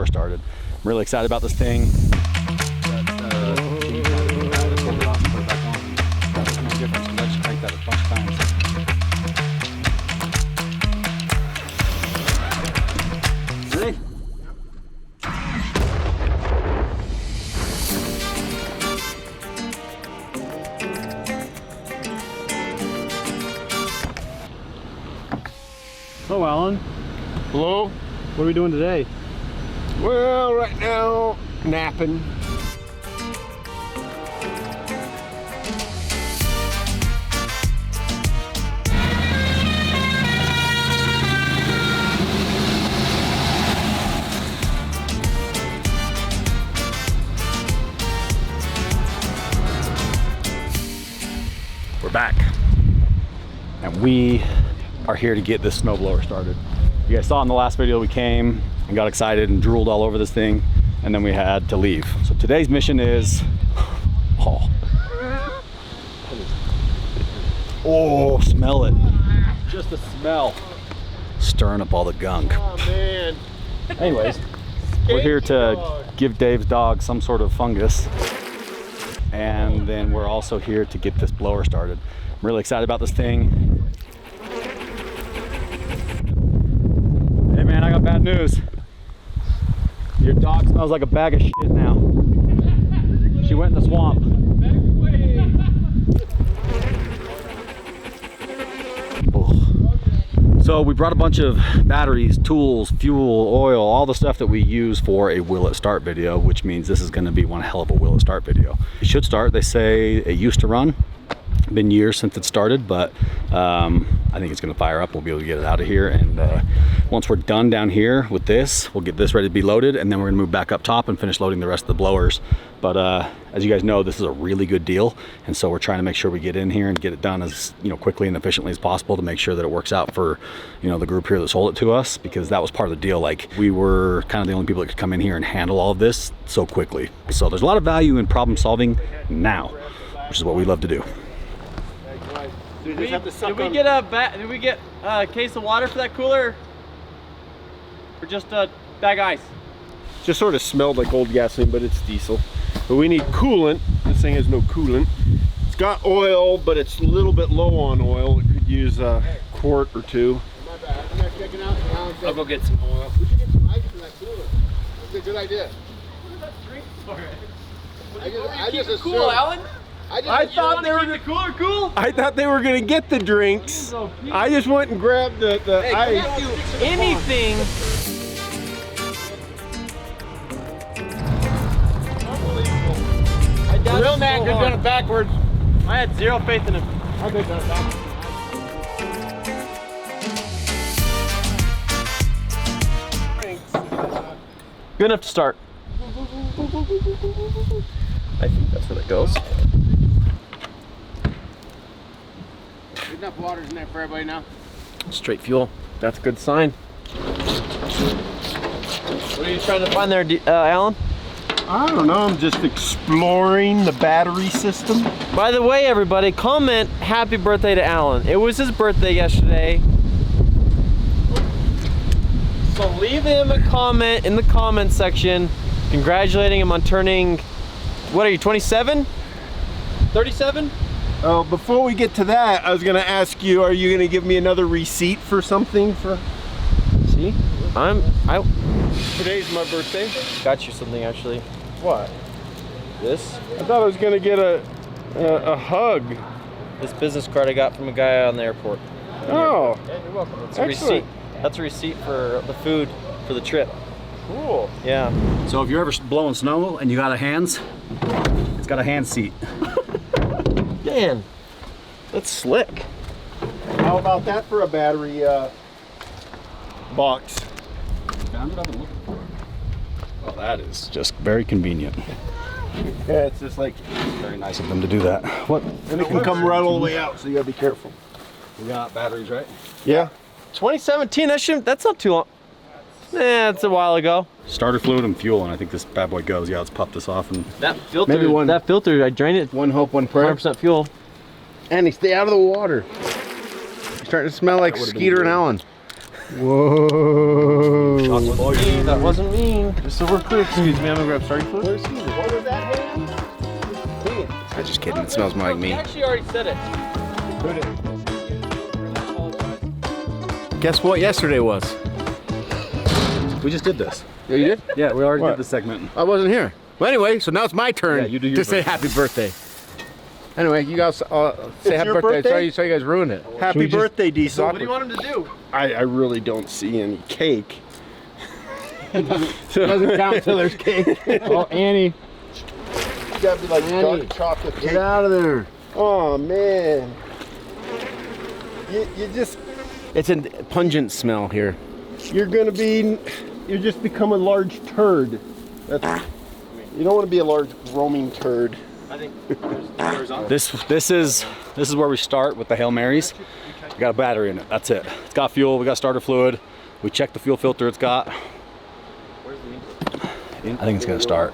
started. I'm really excited about this thing. Ready? Hello, Alan. Hello? What are we doing today? Well, right now, napping. We're back. And we are here to get this snowblower started. You guys saw in the last video we came and got excited and drooled all over this thing, and then we had to leave. So today's mission is, oh, smell it. Just the smell. Stirring up all the gunk. Oh, man. Anyways, we're here to give Dave's dog some sort of fungus. And then we're also here to get this blower started. I'm really excited about this thing. Hey man, I got bad news. Your dog smells like a bag of shit now. She went in the swamp. So we brought a bunch of batteries, tools, fuel, oil, all the stuff that we use for a will it start video, which means this is gonna be one hell of a will it start video. It should start, they say it used to run. Been years since it started, but I think it's gonna fire up. We'll be able to get it out of here, and once we're done down here with this, we'll get this ready to be loaded, and then we're gonna move back up top and finish loading the rest of the blowers. But as you guys know, this is a really good deal, and so we're trying to make sure we get in here and get it done as quickly and efficiently as possible to make sure that it works out for the group here that sold it to us, because that was part of the deal. Like, we were kind of the only people that could come in here and handle all of this so quickly. So there's a lot of value in problem solving now, which is what we love to do. Did we get a case of water for that cooler, or just bag of ice? Just sort of smelled like old gasoline, but it's diesel. But we need coolant. This thing has no coolant. It's got oil, but it's a little bit low on oil. It could use a quart or two. My bad. I'm not checking out the house. I'll go get some oil. We should get some ice in that cooler. That's a good idea. I just assumed. Cool, Alan. I thought they were the cooler cool. I thought they were gonna get the drinks. I just went and grabbed the ice. Can't do anything. A real man could have done it backwards. I had zero faith in him. I could have done it backwards. Good enough to start. I think that's where that goes. There's enough water in there for everybody now. Straight fuel. That's a good sign. What are you trying to find there, Alan? I don't know, I'm just exploring the battery system. By the way, everybody, comment happy birthday to Alan. It was his birthday yesterday. So leave him a comment in the comment section congratulating him on turning, what are you, 27? 37? Oh, before we get to that, I was gonna ask you, are you gonna give me another receipt for something for? See, Today's my birthday. got you something actually. What? This I thought I was gonna get a hug. this business card I got from a guy on the airport. Oh, Yeah, you're welcome. It's a excellent. receipt. That's a receipt for the food for the trip. Cool. Yeah. So if you're ever blowing snow and you got a hands, it's got a hand seat. Man, that's slick. How about that for a battery box? Found what I've been looking for. Well, that is just very convenient. Yeah, it's just like, Very nice of them to do that. What? and it can come right all the way out, so you gotta be careful. We got batteries, right? Yeah. 2017. That's not too long. It's a while ago. Starter fluid and fuel, and I think this bad boy goes. Yeah, let's pop this off and That filter. Maybe one- That filter. I drained it. One hope, one prayer. 100% fuel. Andy, stay out of the water. You're starting to smell like That would've been Skeeter and good. Allen. Whoa. That wasn't me. Just so we're clear. Excuse me, I'm gonna grab starting fluid. What was that, man? I'm just kidding. It smells more like me. You actually already said it. Guess what yesterday was? We just did this. Yeah, you did? Yeah, we already What? did this segment. I wasn't here. Well, anyway, so now it's my turn Yeah, you do your to say birthday. happy birthday. Anyway, you guys say happy your birthday. birthday? So you guys ruined it. Happy birthday, Diesel. What do you want him to do? I really don't see any cake. Doesn't count until there's cake. Oh, Annie. You gotta be like Annie, dark chocolate cake. Get out of there. Oh man. You just, It's a pungent smell here. you're just become a large turd. That's, you don't want to be a large roaming turd. I think This is where we start with the Hail Marys. We got a battery in it. That's it. It's got fuel. We got starter fluid. We checked the fuel filter. It's got. I think it's gonna start.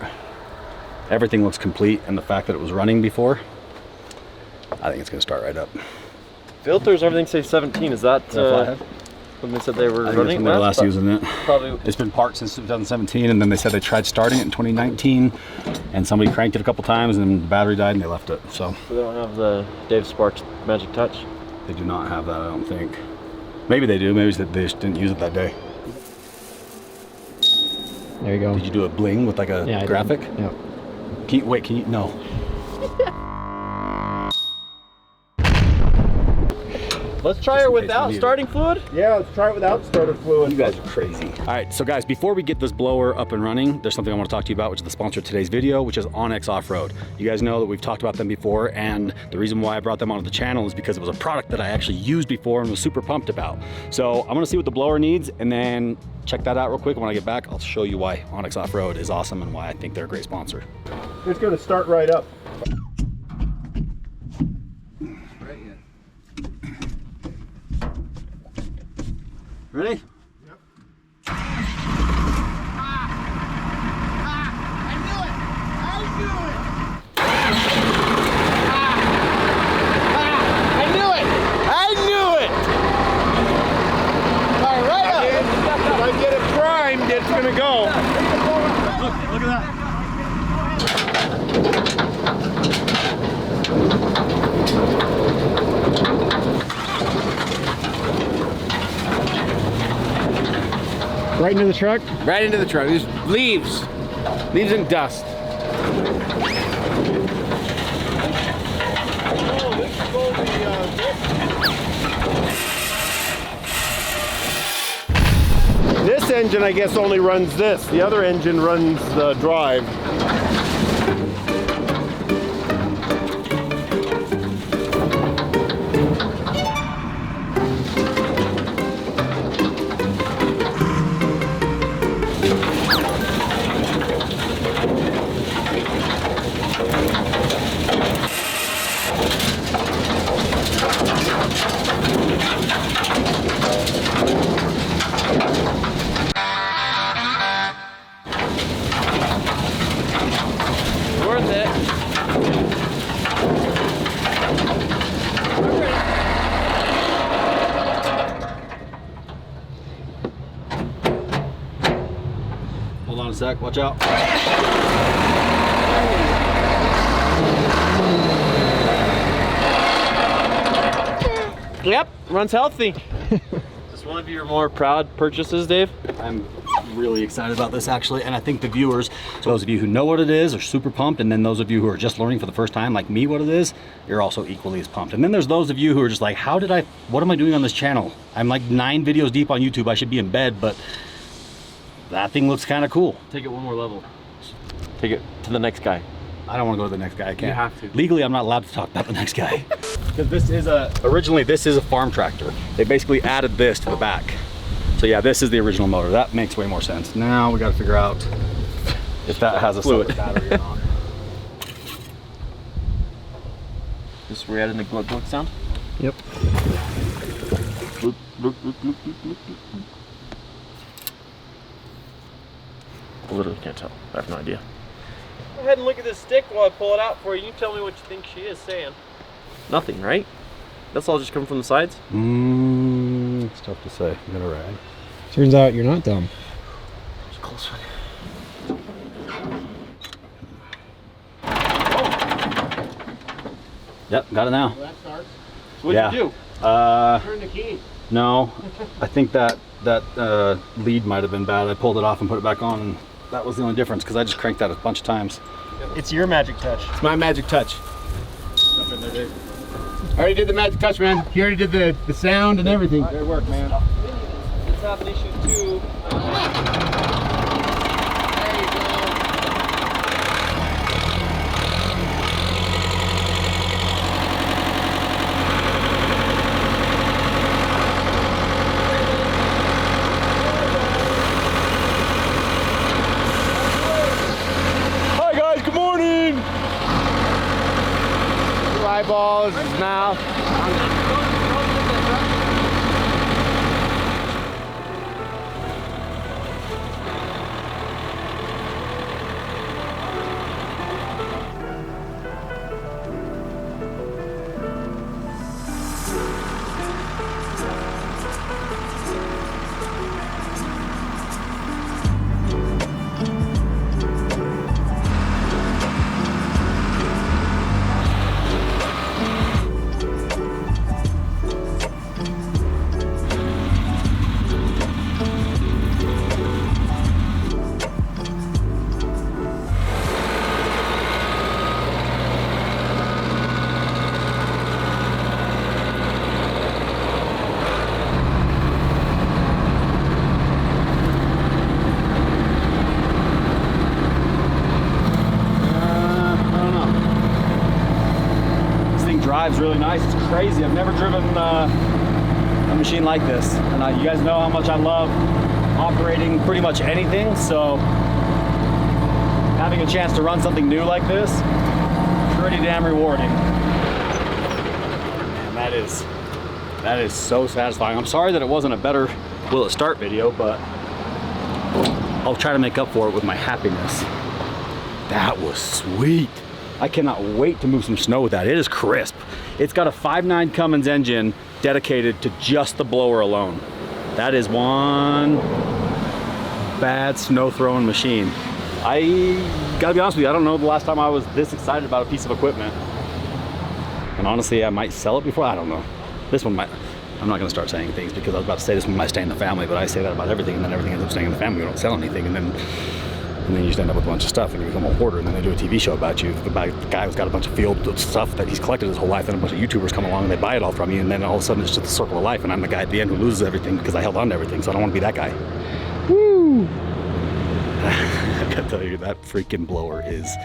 Everything looks complete, and the fact that it was running before, I think it's gonna start right up. filters, everything say 17. Is that Flathead? when they said they were I think running? that's when they were last using it. Probably. It's been parked since 2017, and then they said they tried starting it in 2019, and somebody cranked it a couple times, and the battery died, and they left it. So So they don't have the Heavydsparks magic touch. they do not have that, I don't think. Maybe they do. Maybe they just didn't use it that day. There you go. Did you do a bling with like a graphic? Yeah. Can you? No. Let's try her without starting fluid. Yeah, let's try it without starter fluid. You guys are crazy. All right, so guys, before we get this blower up and running, there's something I want to talk to you about, which is the sponsor of today's video, which is Onyx Off-Road. You guys know that we've talked about them before, and the reason why I brought them onto the channel is because it was a product that I actually used before and was super pumped about. So I'm gonna see what the blower needs, and then check that out real quick. When I get back, I'll show you why Onyx Off-Road is awesome and why I think they're a great sponsor. It's gonna start right up. Ready? If I get it primed, it's gonna go. Look at that. Right into the truck. Right into the truck. There's leaves and dust. This engine, I guess, only runs this. The other engine runs the drive. Worth it. Hold on a sec, watch out. Yep, runs healthy. Is this one of your more proud purchases, Dave? I'm really excited about this actually, and I think the viewers, so those of you who know what it is are super pumped, and then those of you who are just learning for the first time like me what it is, you're also equally as pumped. And then there's those of you who are just like, what am I doing on this channel? I'm like 9 videos deep on YouTube, I should be in bed, but that thing looks kind of cool. Take it one more level. Take it to the next guy. I don't want to go to the next guy, I can't. You have to. Legally, I'm not allowed to talk about the next guy. Because originally this is a farm tractor. They basically added this to the back. So yeah, this is the original motor. That makes way more sense. Now we got to figure out if that has a separate battery or not. This is where we added the glug glug sound? Yep. I literally can't tell. I have no idea. Go ahead and look at this stick while I pull it out for you. You tell me what you think she is saying. Nothing, right? That's all just coming from the sides? I It's tough to say. You got a rag. Turns out you're not dumb. It's a close one. Yep, got it now. Well, that starts. So what'd you do? Turn the key. No, I think that lead might have been bad. I pulled it off and put it back on, and that was the only difference because I just cranked that a bunch of times. It's your magic touch. It's my magic touch. I already did the magic touch, man. He already did the sound and everything. Good work, man. Let's have an issue too. There you go. Hi guys, good morning. Two eyeballs, his mouth. Drives really nice. It's crazy. I've never driven a machine like this, and you guys know how much I love operating pretty much anything, so having a chance to run something new like this, pretty damn rewarding. And that is so satisfying. I'm sorry that it wasn't a better will it start video, but I'll try to make up for it with my happiness. That was sweet. I cannot wait to move some snow with that. It is crisp. It's got a 5.9 Cummins engine dedicated to just the blower alone. That is one bad snow throwing machine. I gotta be honest with you, I don't know the last time I was this excited about a piece of equipment. And honestly, I might sell it before, I don't know. This one might, I'm not gonna start saying things because I was about to say this one might stay in the family, but I say that about everything and then everything ends up staying in the family. We don't sell anything, and then you just end up with a bunch of stuff and you become a hoarder, and then they do a TV show about you. The guy who's got a bunch of field stuff that he's collected his whole life, and a bunch of YouTubers come along and they buy it all from you, and then all of a sudden it's just a circle of life, and I'm the guy at the end who loses everything because I held on to everything, so I don't want to be that guy. Woo! I gotta tell you, that freaking blower is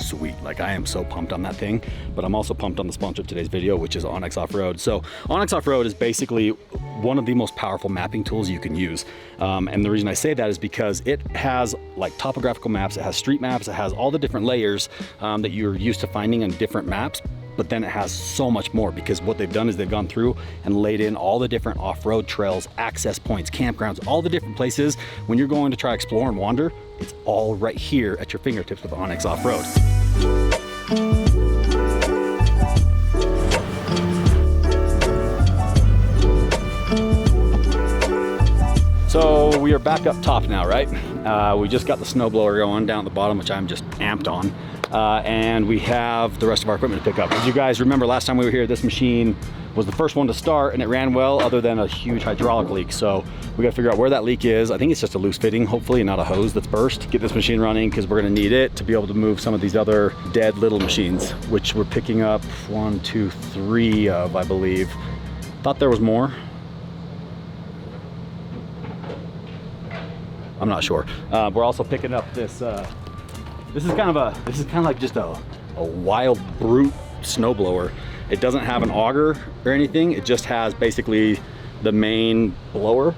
sweet. Like, I am so pumped on that thing, but I'm also pumped on the sponsor of today's video, which is Onyx Off-Road. So Onyx Off-Road is basically one of the most powerful mapping tools you can use. And the reason I say that is because it has like topographical maps, it has street maps, it has all the different layers that you're used to finding on different maps. But then it has so much more, because what they've done is they've gone through and laid in all the different off-road trails, access points, campgrounds, all the different places. When you're going to try explore and wander, it's all right here at your fingertips with Onyx Off-Road. So we are back up top now, right? We just got the snowblower going down at the bottom, which I'm just amped on. And we have the rest of our equipment to pick up. As you guys remember, last time we were here, this machine was the first one to start and it ran well, other than a huge hydraulic leak. So we gotta figure out where that leak is. I think it's just a loose fitting, hopefully, and not a hose that's burst. Get this machine running, because we're gonna need it to be able to move some of these other dead little machines, which we're picking up 1, 2, 3 of, I believe. Thought there was more. I'm not sure. We're also picking up this. This is kind of like just a wild brute snowblower. It doesn't have an auger or anything. It just has basically the main blower.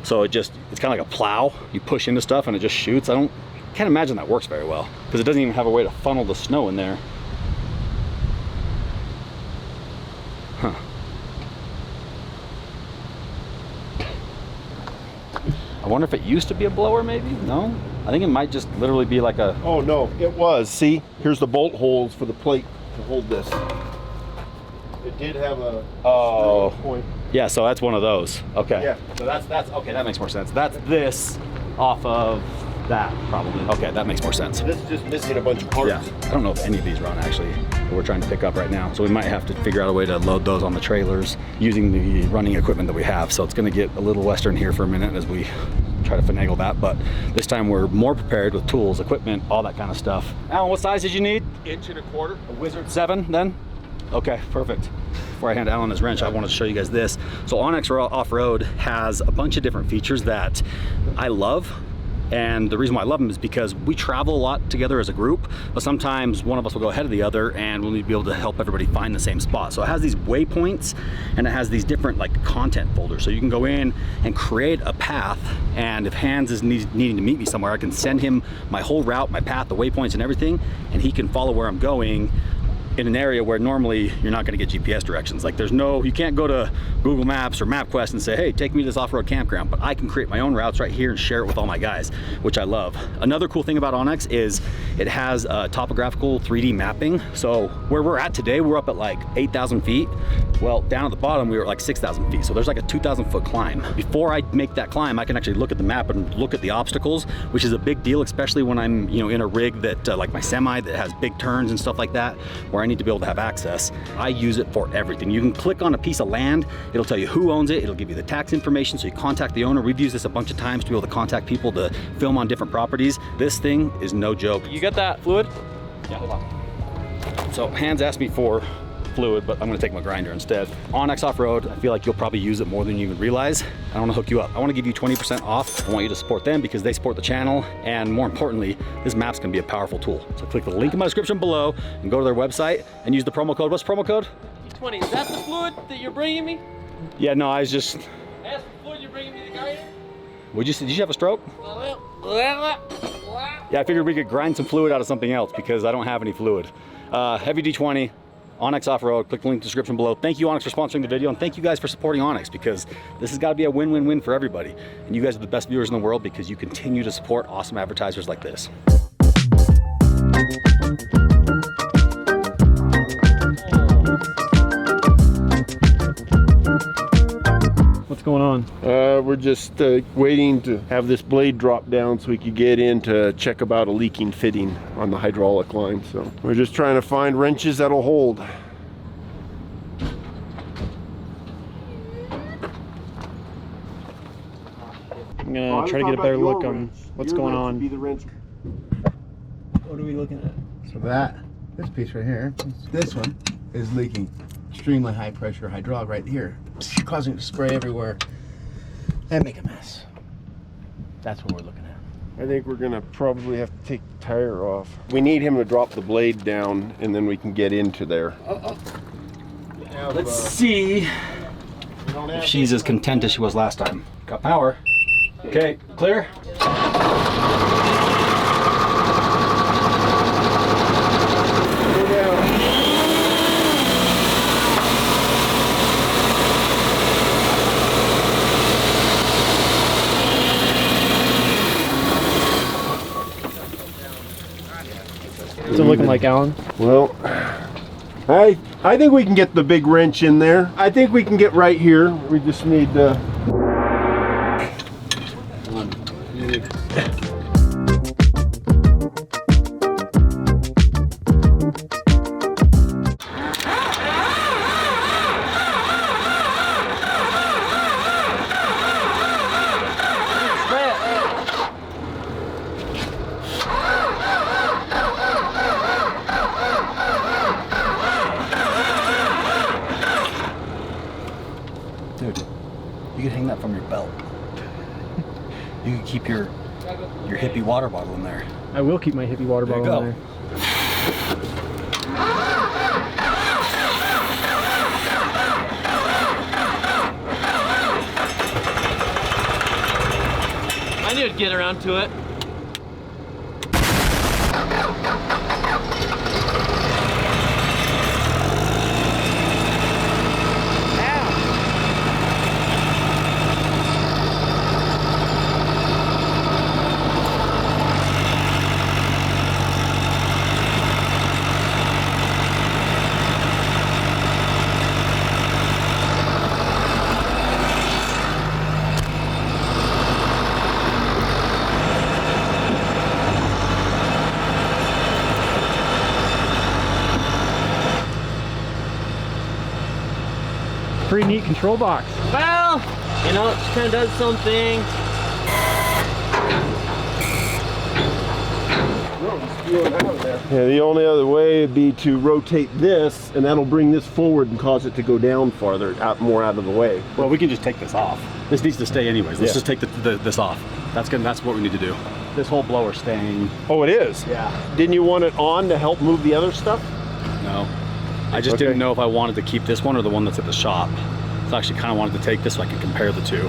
So it's kind of like a plow. You push into stuff and it just shoots. Can't imagine that works very well, because it doesn't even have a way to funnel the snow in there. Huh. I wonder if it used to be a blower, maybe? No? I think it might just literally be like a... Oh no, it was. See, here's the bolt holes for the plate to hold this. It did have a point. Yeah, so that's one of those. Okay. Yeah. So that's okay, that makes more sense. That's this off of that, probably. Okay, that makes more sense. This is just missing a bunch of parts. Yeah, I don't know if any of these run actually, that we're trying to pick up right now. So we might have to figure out a way to load those on the trailers using the running equipment that we have. So it's gonna get a little Western here for a minute as we try to finagle that. But this time we're more prepared with tools, equipment, all that kind of stuff. Alan, what size did you need? 1.25 inch. A Wizard 7 then? Okay, perfect. Before I hand Alan his wrench, I wanted to show you guys this. So Onyx Off-Road has a bunch of different features that I love. And the reason why I love them is because we travel a lot together as a group, but sometimes one of us will go ahead of the other and we'll need to be able to help everybody find the same spot. So it has these waypoints and it has these different like content folders. So you can go in and create a path, and if Hans is needing to meet me somewhere, I can send him my whole route, my path, the waypoints and everything, and he can follow where I'm going in an area where normally you're not going to get GPS directions. Like you can't go to Google Maps or MapQuest and say, hey, take me to this off-road campground, but I can create my own routes right here and share it with all my guys, which I love. Another cool thing about Onyx is it has topographical 3D mapping. So where we're at today, we're up at like 8,000 feet. Well, down at the bottom, we were at like 6,000 feet. So there's like a 2,000 foot climb. Before I make that climb, I can actually look at the map and look at the obstacles, which is a big deal, especially when I'm in a rig that like my semi that has big turns and stuff like that, where I need to be able to have access. I use it for everything. You can click on a piece of land, it'll tell you who owns it, it'll give you the tax information, so you contact the owner. We've used this a bunch of times to be able to contact people to film on different properties. This thing is no joke. You got that fluid? Yeah, hold on. So Hans asked me for fluid, but I'm gonna take my grinder instead. Onyx Off-Road, I feel like you'll probably use it more than you even realize. I wanna hook you up. I wanna give you 20% off. I want you to support them because they support the channel, and more importantly, this map's gonna be a powerful tool. So click the link in my description below and go to their website and use the promo code. What's the promo code? 20. Is that the fluid that you're bringing me? Yeah, no, I was just... That's the fluid you're bringing me, the grinder? Did you have a stroke? Yeah, I figured we could grind some fluid out of something else because I don't have any fluid. Heavy D20, Onyx Off-Road, click the link in the description below. Thank you, Onyx, for sponsoring the video, and thank you guys for supporting Onyx, because this has got to be a win-win-win for everybody. And you guys are the best viewers in the world because you continue to support awesome advertisers like this. What's going on? We're just waiting to have this blade drop down so we could get in to check about a leaking fitting on the hydraulic line. So we're just trying to find wrenches that'll hold. I'm gonna try to get a better look on what's going on. What are we looking at? So this piece right here, this one is leaking extremely high pressure hydraulic right here, causing it to spray everywhere and make a mess. That's what we're looking at. I think we're gonna probably have to take the tire off. We need him to drop the blade down and then we can get into there. Let's see if she's as content as she was last time. Got power. Okay, clear? What's it looking like, Alan? Well, I think we can get the big wrench in there. I think we can get right here. We just need Dude, you could hang that from your belt. You could keep your hippie water bottle in there. I will keep my hippie water bottle in there. I knew I'd get around to it. pretty neat control box. Well, you know, it kind of does something. Yeah, the only other way would be to rotate this, and that'll bring this forward and cause it to go down farther, more out of the way. Well, we can just take this off. This needs to stay anyways. Let's Yeah. just take this off. That's what we need to do. This whole blower staying. Oh, it is? Yeah. Didn't you want it on to help move the other stuff? No. I just Okay. didn't know if I wanted to keep this one or the one that's at the shop. So I actually kind of wanted to take this so I could compare the two.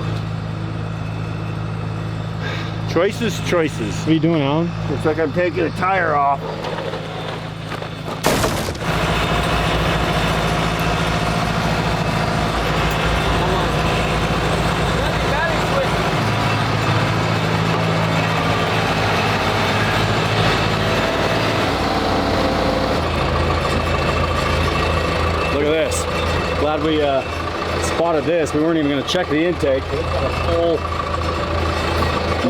Choices, choices. What are you doing, Alan? Looks like I'm taking a tire off. Look at this. Glad we spotted this. We weren't even going to check the intake. It's got a whole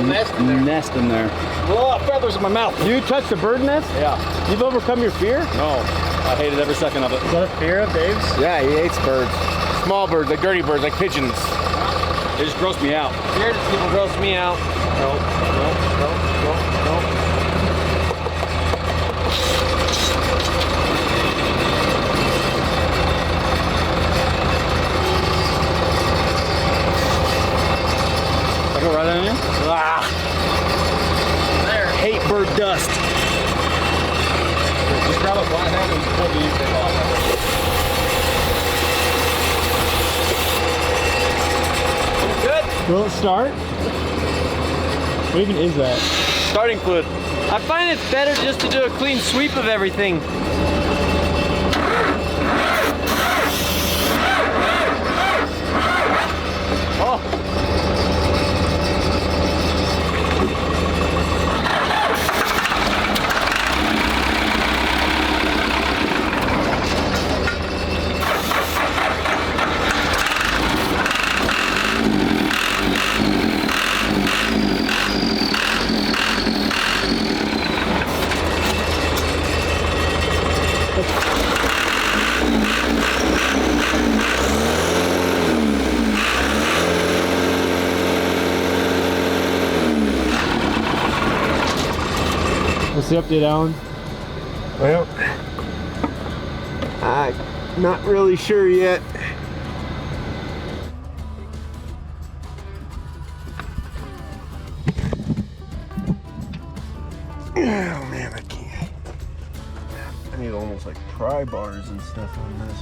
nest in there. Oh, feathers in my mouth. You touched the bird nest? Yeah. You've overcome your fear? No, I hated every second of it. Is that a fear of Dave's? Yeah, he hates birds. Small birds, like dirty birds, like pigeons. They just grossed me out. Fear people gross me out. No. I go right on you? Ah! There. Hate bird dust. Just grab a flat hand and pull the intake off. Good. Will it start? What even is that? Starting fluid. I find it's better just to do a clean sweep of everything. Oh. What's the update, Alan? Well, I'm not really sure yet. Oh man, I can't. I need almost like pry bars and stuff on this.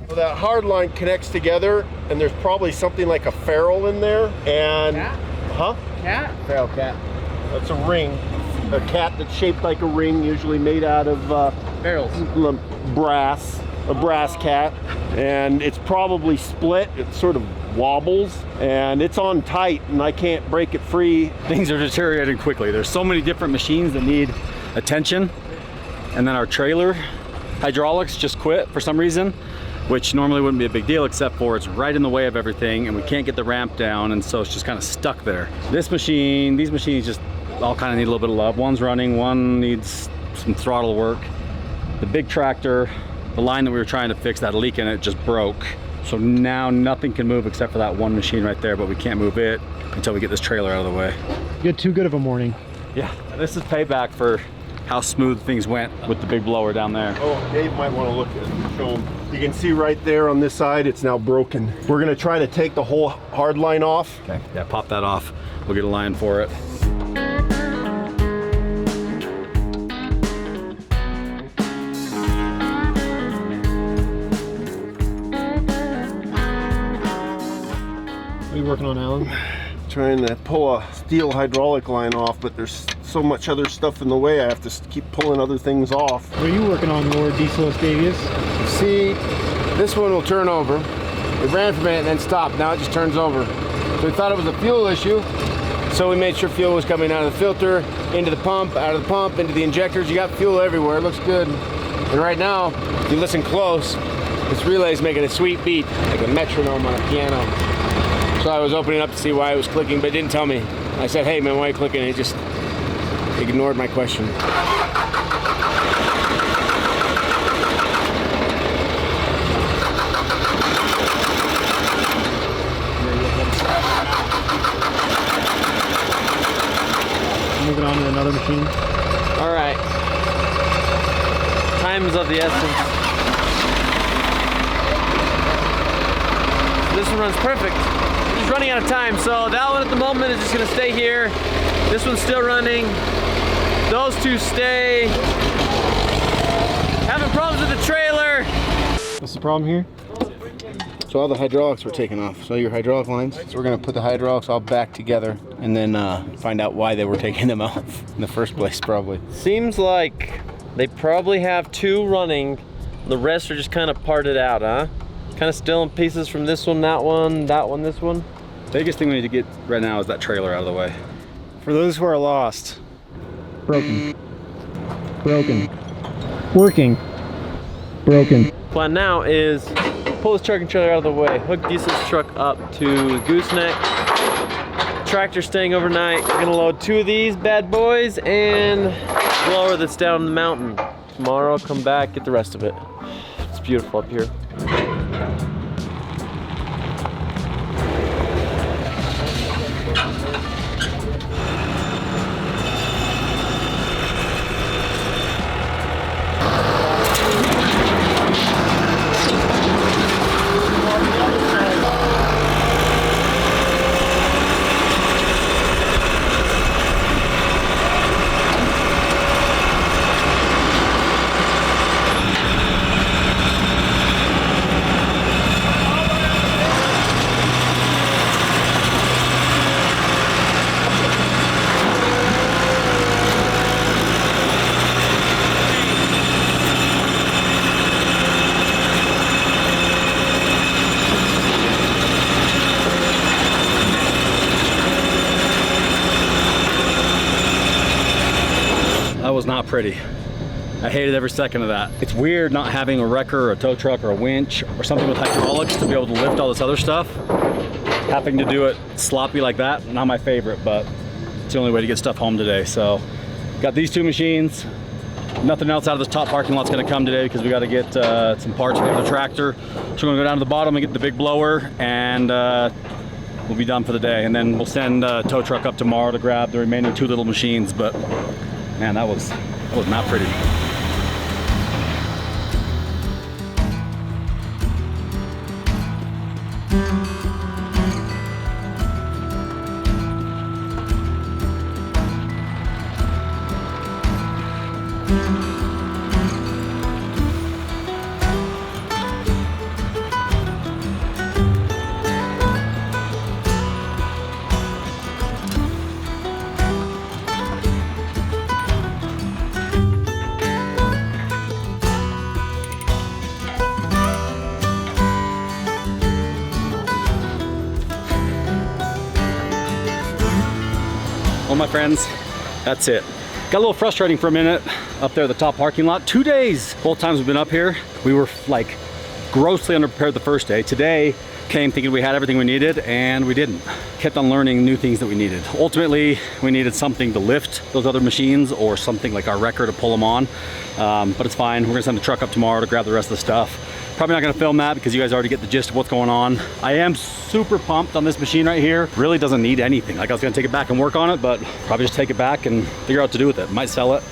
Well, that hard line connects together, and there's probably something like a ferrule in there. And huh? Cat? Feral cat. That's a ring. A cat that's shaped like a ring, usually made out of Barrels. brass. A brass cat. And it's probably split. It sort of wobbles, and it's on tight, and I can't break it free. Things are deteriorating quickly. There's so many different machines that need attention, and then our trailer hydraulics just quit for some reason, which normally wouldn't be a big deal, except for it's right in the way of everything, and we can't get the ramp down, and so it's just kind of stuck there. These machines just all kind of need a little bit of love. One's running, one needs some throttle work. The big tractor, the line that we were trying to fix, that leak in it just broke. So now nothing can move except for that one machine right there, but we can't move it until we get this trailer out of the way. You had too good of a morning. Yeah, this is payback for how smooth things went with the big blower down there. Oh, Dave might want to look at it and show him. You can see right there on this side, it's now broken. We're gonna try to take the whole hard line off. Okay, yeah, pop that off. We'll get a line for it. What are you working on, Alan? Trying to pull a steel hydraulic line off, but there's so much other stuff in the way, I have to keep pulling other things off. What are you working on, Lord Diesel Estavius? See, this one will turn over. It ran for a minute and then stopped. Now it just turns over. So we thought it was a fuel issue. So we made sure fuel was coming out of the filter, into the pump, out of the pump, into the injectors. You got fuel everywhere. It looks good. And right now, if you listen close, this relay is making a sweet beat, like a metronome on a piano. So I was opening up to see why it was clicking, but it didn't tell me. I said, hey man, why are you clicking? It just ignored my question. Moving on to another machine. All right. Time is of the essence. This one runs perfect. We're just running out of time, so that one at the moment is just gonna stay here. This one's still running. Those two stay. Having problems with the trailer. What's the problem here? So all the hydraulics were taken off. So your hydraulic lines. So we're gonna put the hydraulics all back together and then find out why they were taking them off in the first place, probably. Seems like they probably have two running. The rest are just kind of parted out, huh? Kind of still in pieces from this one, that one, this one. Biggest thing we need to get right now is that trailer out of the way. For those who are lost. Broken. Broken. Working. Broken. Plan now is pull this truck and trailer out of the way, hook Diesel's truck up to the gooseneck. Tractor staying overnight. We're gonna load two of these bad boys and blower that's down the mountain. Tomorrow I'll come back, get the rest of it. It's beautiful up here. That was not pretty. I hated every second of that. It's weird not having a wrecker or a tow truck or a winch or something with hydraulics to be able to lift all this other stuff. Having to do it sloppy like that, not my favorite, but it's the only way to get stuff home today. So got these two machines. Nothing else out of this top parking lot's gonna come today because we gotta get some parts for the tractor. So we're gonna go down to the bottom and get the big blower and we'll be done for the day. And then we'll send a tow truck up tomorrow to grab the remaining two little machines. But man, that was not pretty. Well, my friends, that's it. Got a little frustrating for a minute up there at the top parking lot. 2 days, both times we've been up here, we were like grossly underprepared the first day. Today, came thinking we had everything we needed and we didn't. Kept on learning new things that we needed. Ultimately, we needed something to lift those other machines or something like our wrecker to pull them on. But it's fine. We're gonna send the truck up tomorrow to grab the rest of the stuff. Probably not gonna film that because you guys already get the gist of what's going on. I am super pumped on this machine right here. Really doesn't need anything. Like I was gonna take it back and work on it, but probably just take it back and figure out what to do with it. Might sell it.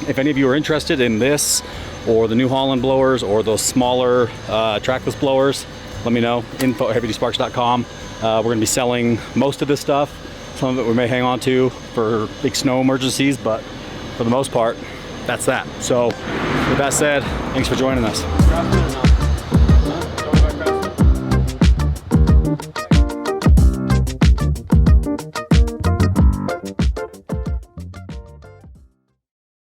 If any of you are interested in this or the New Holland blowers or those smaller trackless blowers, let me know. info@heavydsparks.com. We're gonna be selling most of this stuff. Some of it we may hang on to for big snow emergencies, but for the most part, that's that. So with that said, thanks for joining us.